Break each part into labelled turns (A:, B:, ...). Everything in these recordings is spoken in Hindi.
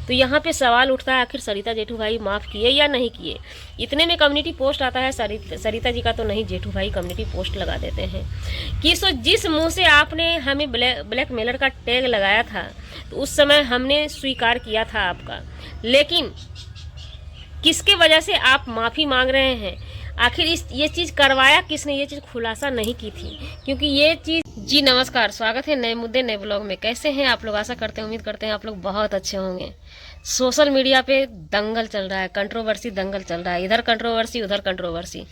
A: तो यहाँ पे सवाल उठता है आखिर सरिता जेठू भाई माफ़ किए या नहीं किए। इतने में कम्युनिटी पोस्ट आता है, सरिता जी का तो नहीं, जेठू भाई कम्युनिटी पोस्ट लगा देते हैं कि सो जिस मुंह से आपने हमें ब्लैकमेलर का टैग लगाया था तो उस समय हमने स्वीकार किया था आपका, लेकिन किसके वजह से आप माफ़ी मांग रहे हैं, आखिर ये चीज़ करवाया किसने, ये चीज़ खुलासा नहीं की थी, क्योंकि ये चीज़। जी नमस्कार, स्वागत है नए मुद्दे नए ब्लॉग में। कैसे हैं आप लोग? आशा करते हैं, उम्मीद करते हैं आप लोग बहुत अच्छे होंगे। सोशल मीडिया पे दंगल चल रहा है, कंट्रोवर्सी दंगल चल रहा है, इधर कंट्रोवर्सी उधर कंट्रोवर्सी।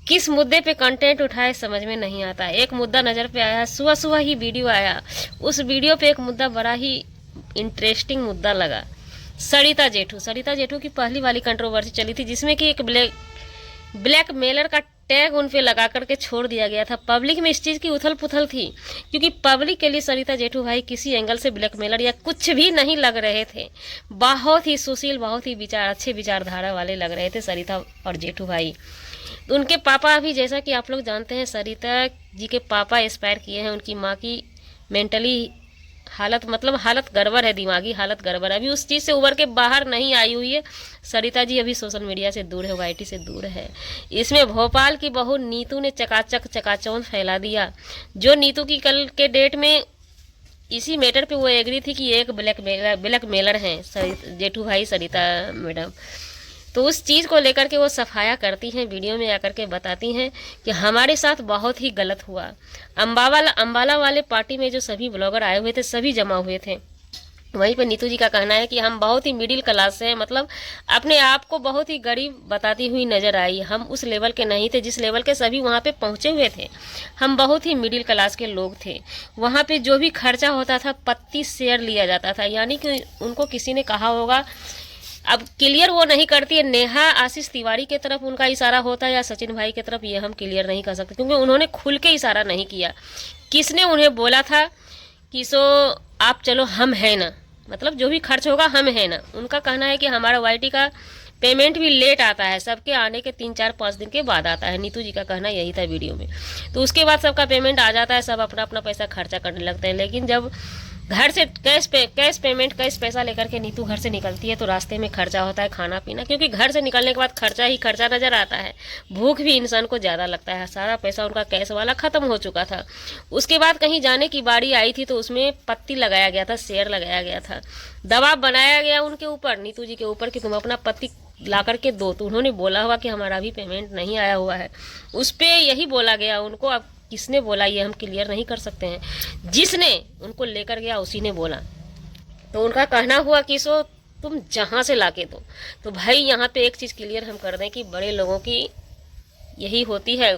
A: किस मुद्दे पे कंटेंट उठाए समझ में नहीं आता। एक मुद्दा नज़र पे आया, सुबह सुबह ही वीडियो आया, उस वीडियो पे एक मुद्दा बड़ा ही इंटरेस्टिंग मुद्दा लगा। सरिता जेठू की पहली वाली कंट्रोवर्सी चली थी, जिसमें कि एक ब्लैकमेलर का टैग उन पे लगा करके छोड़ दिया गया था। पब्लिक में इस चीज़ की उथल पुथल थी, क्योंकि पब्लिक के लिए सरिता जेठू भाई किसी एंगल से ब्लैकमेलर या कुछ भी नहीं लग रहे थे। बहुत ही सुशील, बहुत ही अच्छे विचारधारा वाले लग रहे थे सरिता और जेठू भाई। तो उनके पापा भी, जैसा कि आप लोग जानते हैं, सरिता जी के पापा एक्सपायर किए हैं। उनकी माँ की मेंटली हालत गड़बड़ है, दिमागी हालत गड़बड़ है, अभी उस चीज़ से उभर के बाहर नहीं आई हुई है। सरिता जी अभी सोशल मीडिया से दूर है, वाईटी से दूर है। इसमें भोपाल की बहू नीतू ने चकाचौंध फैला दिया। जो नीतू की कल के डेट में इसी मैटर पे वो एग्री थी कि एक ब्लैकमेलर हैं जेठू भाई सरिता मैडम, तो उस चीज़ को लेकर के वो सफाया करती हैं, वीडियो में आकर के बताती हैं कि हमारे साथ बहुत ही गलत हुआ। अम्बाला वाले पार्टी में जो सभी ब्लॉगर आए हुए थे, सभी जमा हुए थे। वहीं पर नीतू जी का कहना है कि हम बहुत ही मिडिल क्लास से हैं, मतलब अपने आप को बहुत ही गरीब बताती हुई नज़र आई। हम उस लेवल के नहीं थे जिस लेवल के सभी वहाँ पे पहुँचे हुए थे। हम बहुत ही मिडिल क्लास के लोग थे। वहाँ पे जो भी खर्चा होता था, पत्ती शेयर लिया जाता था, यानी कि उनको किसी ने कहा होगा, अब क्लियर वो नहीं करती है, नेहा आशीष तिवारी के तरफ उनका इशारा होता है या सचिन भाई की तरफ, ये हम क्लियर नहीं कर सकते, क्योंकि उन्होंने खुल के इशारा नहीं किया। किसने उन्हें बोला था कि सो आप चलो, हम हैं ना, मतलब जो भी खर्च होगा हम हैं ना। उनका कहना है कि हमारा वाईटी का पेमेंट भी लेट आता है, सबके आने के 3-4-5 दिन के बाद आता है। नीतू जी का कहना यही था वीडियो में। तो उसके बाद सबका पेमेंट आ जाता है, सब अपना अपना पैसा खर्चा करने लगते हैं। लेकिन जब घर से कैश पैसा लेकर के नीतू घर से निकलती है तो रास्ते में खर्चा होता है, खाना पीना, क्योंकि घर से निकलने के बाद खर्चा ही खर्चा नज़र आता है। भूख भी इंसान को ज़्यादा लगता है। सारा पैसा उनका कैश वाला ख़त्म हो चुका था। उसके बाद कहीं जाने की बारी आई थी तो उसमें पत्ती लगाया गया था, शेयर लगाया गया था, दबाव बनाया गया उनके ऊपर, नीतू जी के ऊपर, कि तुम अपना पत्ती ला करके दो। तो उन्होंने बोला हुआ कि हमारा भी पेमेंट नहीं आया हुआ है। उस पर यही बोला गया उनको। अब किसने बोला ये हम क्लियर नहीं कर सकते हैं, जिसने उनको लेकर गया उसी ने बोला। तो उनका कहना हुआ कि सो तुम जहाँ से लाके दो। तो भाई यहाँ पे एक चीज़ क्लियर हम कर दें कि बड़े लोगों की यही होती है।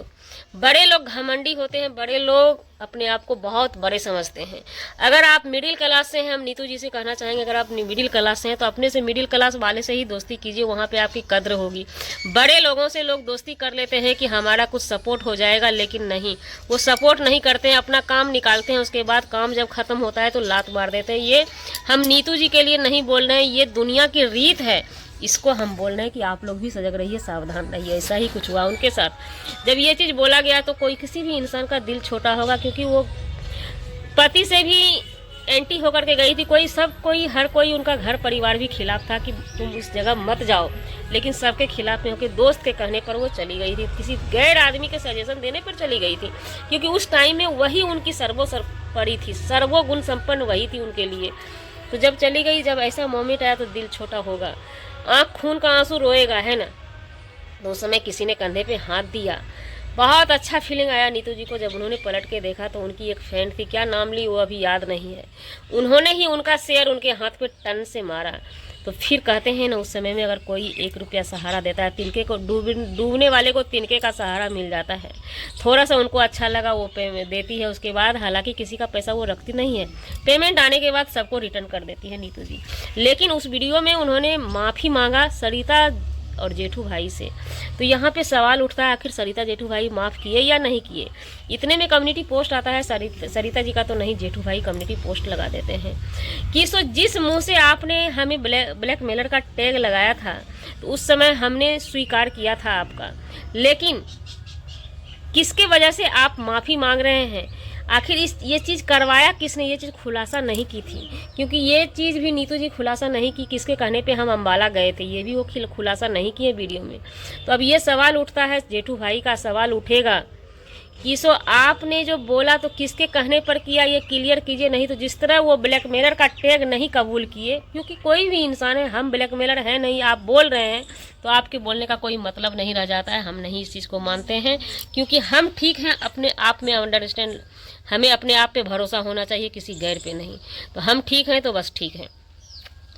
A: बड़े लोग घमंडी होते हैं, बड़े लोग अपने आप को बहुत बड़े समझते हैं। अगर आप मिडिल क्लास से हैं, हम नीतू जी से कहना चाहेंगे, अगर आप मिडिल क्लास से हैं तो अपने से मिडिल क्लास वाले से ही दोस्ती कीजिए, वहाँ पे आपकी कद्र होगी। बड़े लोगों से लोग दोस्ती कर लेते हैं कि हमारा कुछ सपोर्ट हो जाएगा, लेकिन नहीं, वो सपोर्ट नहीं करते हैं, अपना काम निकालते हैं, उसके बाद काम जब ख़त्म होता है तो लात मार देते हैं। ये हम नीतू जी के लिए नहीं बोल रहे हैं, ये दुनिया की रीत है। इसको हम बोल रहे हैं कि आप लोग भी सजग रहिए, सावधान रहिए। ऐसा ही कुछ हुआ उनके साथ। जब ये चीज़ बोला गया तो कोई किसी भी इंसान का दिल छोटा होगा, क्योंकि वो पति से भी एंटी होकर के गई थी। हर कोई उनका घर परिवार भी खिलाफ था कि तुम उस जगह मत जाओ, लेकिन सबके खिलाफ में होकर दोस्त के कहने पर वो चली गई थी, किसी गैर आदमी के सजेशन देने पर चली गई थी, क्योंकि उस टाइम में वही उनकी सर्वोपरि थी, सर्वोगुण संपन्न वही थी उनके लिए। तो जब चली गई, जब ऐसा मोमेंट आया तो दिल छोटा होगा, आँख खून का आंसू रोएगा, है ना। तो उस समय किसी ने कंधे पे हाथ दिया, बहुत अच्छा फीलिंग आया नीतू जी को। जब उन्होंने पलट के देखा तो उनकी एक फ्रेंड थी, क्या नाम ली वो अभी याद नहीं है, उन्होंने ही उनका शेयर उनके हाथ पे टन से मारा। तो फिर कहते हैं ना, उस समय में अगर कोई 1 रुपया सहारा देता है, तिनके को डूबने वाले को तिनके का सहारा मिल जाता है। थोड़ा सा उनको अच्छा लगा, वो देती है। उसके बाद हालांकि किसी का पैसा वो रखती नहीं है, पेमेंट आने के बाद सबको रिटर्न कर देती है नीतू जी। लेकिन उस वीडियो में उन्होंने माफ़ी मांगा सरिता और जेठू भाई से। तो यहाँ पे सवाल उठता है आखिर सरिता जेठू भाई माफ़ किए या नहीं किए। इतने में कम्युनिटी पोस्ट आता है, सरिता जी का तो नहीं, जेठू भाई कम्युनिटी पोस्ट लगा देते हैं कि सो जिस मुंह से आपने हमें ब्लैकमेलर का टैग लगाया था तो उस समय हमने स्वीकार किया था आपका, लेकिन किसके वजह से आप माफ़ी मांग रहे हैं, आखिर ये चीज़ करवाया किसने, ये चीज़ खुलासा नहीं की थी, क्योंकि ये चीज़ भी नीतू जी खुलासा नहीं की किसके कहने पे हम अम्बाला गए थे, ये भी वो खुलासा नहीं किए वीडियो में। तो अब ये सवाल उठता है, जेठू भाई का सवाल उठेगा कि सो आपने जो बोला तो किसके कहने पर किया, ये क्लियर कीजिए। नहीं तो जिस तरह वो ब्लैकमेलर का टैग नहीं कबूल किए, क्योंकि कोई भी इंसान है, हम ब्लैकमेलर हैं नहीं, आप बोल रहे हैं तो आपके बोलने का कोई मतलब नहीं रह जाता है। हम नहीं इस चीज़ को मानते हैं, क्योंकि हम ठीक हैं, अपने आप में अंडरस्टैंड, हमें अपने आप पे भरोसा होना चाहिए, किसी गैर पे नहीं। तो हम ठीक हैं तो बस ठीक है।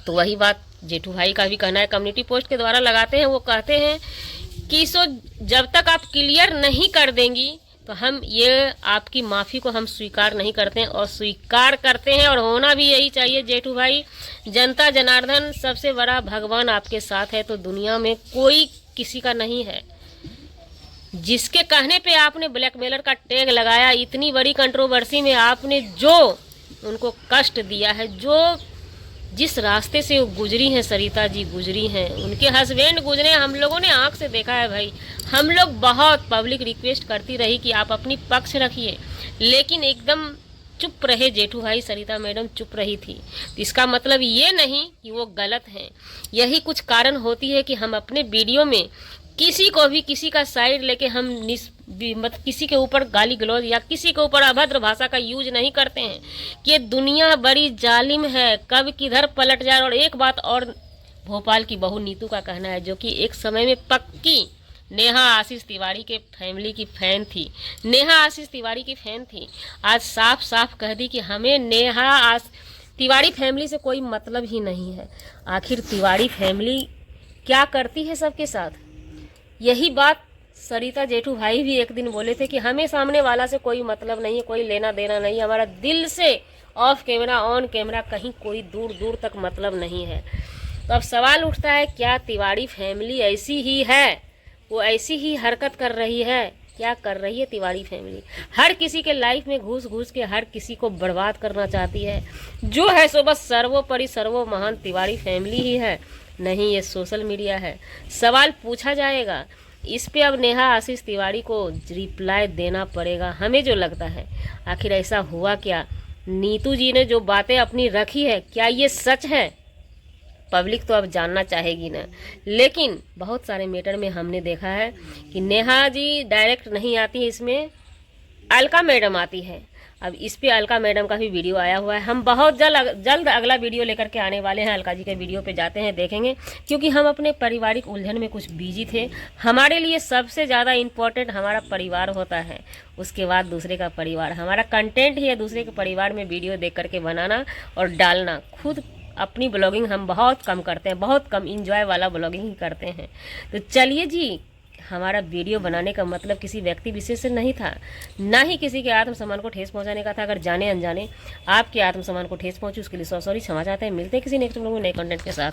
A: तो वही बात जेठू भाई का भी कहना है, कम्युनिटी पोस्ट के द्वारा लगाते हैं। वो कहते हैं कि सो जब तक आप क्लियर नहीं कर देंगी तो हम ये आपकी माफ़ी को हम स्वीकार नहीं करते हैं, और स्वीकार करते हैं और होना भी यही चाहिए जेठू भाई। जनता जनार्दन सबसे बड़ा भगवान आपके साथ है, तो दुनिया में कोई किसी का नहीं है। जिसके कहने पे आपने ब्लैकमेलर का टैग लगाया, इतनी बड़ी कंट्रोवर्सी में आपने जो उनको कष्ट दिया है, जो जिस रास्ते से वो गुजरी हैं, सरिता जी गुजरी हैं, उनके हस्बैंड गुजरे, हम लोगों ने आंख से देखा है भाई। हम लोग बहुत पब्लिक रिक्वेस्ट करती रही कि आप अपनी पक्ष रखिए, लेकिन एकदम चुप रहे जेठू भाई, सरिता मैडम चुप रही थी। तो इसका मतलब ये नहीं कि वो गलत हैं, यही कुछ कारण होती है कि हम अपने वीडियो में किसी को भी किसी का साइड लेके हम मतलब किसी के ऊपर गाली गलौज या किसी के ऊपर अभद्र भाषा का यूज नहीं करते हैं कि दुनिया बड़ी जालिम है, कब किधर पलट जाए। और एक बात और, भोपाल की बहू नीतू का कहना है, जो कि एक समय में पक्की नेहा आशीष तिवारी के फैमिली की फैन थी, नेहा आशीष तिवारी की फैन थी, आज साफ साफ कह दी कि हमें नेहा तिवारी फैमिली से कोई मतलब ही नहीं है। आखिर तिवारी फैमिली क्या करती है सबके साथ, यही बात सरिता जेठू भाई भी एक दिन बोले थे कि हमें सामने वाला से कोई मतलब नहीं है, कोई लेना देना नहीं, हमारा दिल से ऑफ कैमरा ऑन कैमरा कहीं कोई दूर दूर तक मतलब नहीं है। तो अब सवाल उठता है, क्या तिवारी फैमिली ऐसी ही है, वो ऐसी ही हरकत कर रही है? क्या कर रही है तिवारी फैमिली? हर किसी के लाइफ में घुस घुस के हर किसी को बर्बाद करना चाहती है। जो है सो बस सर्वोपरि सर्वो महान तिवारी फैमिली ही है, नहीं ये सोशल मीडिया है। सवाल पूछा जाएगा इस पे, अब नेहा आशीष तिवारी को रिप्लाई देना पड़ेगा, हमें जो लगता है। आखिर ऐसा हुआ क्या? नीतू जी ने जो बातें अपनी रखी है, क्या ये सच है? पब्लिक तो अब जानना चाहेगी ना। लेकिन बहुत सारे मैटर में हमने देखा है कि नेहा जी डायरेक्ट नहीं आती है, इसमें अलका मैडम आती है। अब इस पे अलका मैडम का भी वीडियो आया हुआ है, हम बहुत जल्द अगला वीडियो लेकर के आने वाले हैं। अलका जी के वीडियो पे जाते हैं, देखेंगे, क्योंकि हम अपने पारिवारिक उलझन में कुछ बिजी थे। हमारे लिए सबसे ज़्यादा इम्पोर्टेंट हमारा परिवार होता है, उसके बाद दूसरे का परिवार। हमारा कंटेंट ही है दूसरे के परिवार में वीडियो देख करके बनाना और डालना। खुद अपनी ब्लॉगिंग हम बहुत कम करते हैं, बहुत कम इंजॉय वाला ब्लॉगिंग ही करते हैं। तो चलिए जी, हमारा वीडियो बनाने का मतलब किसी व्यक्ति विशेष से नहीं था, ना ही किसी के आत्मसम्मान को ठेस पहुंचाने का था। अगर जाने अनजाने आपके आत्मसम्मान को ठेस पहुंची, उसके लिए सॉरी, क्षमा चाहते हैं। मिलते हैं किसी नेक्स्ट ब्लॉग में नए कंटेंट के साथ।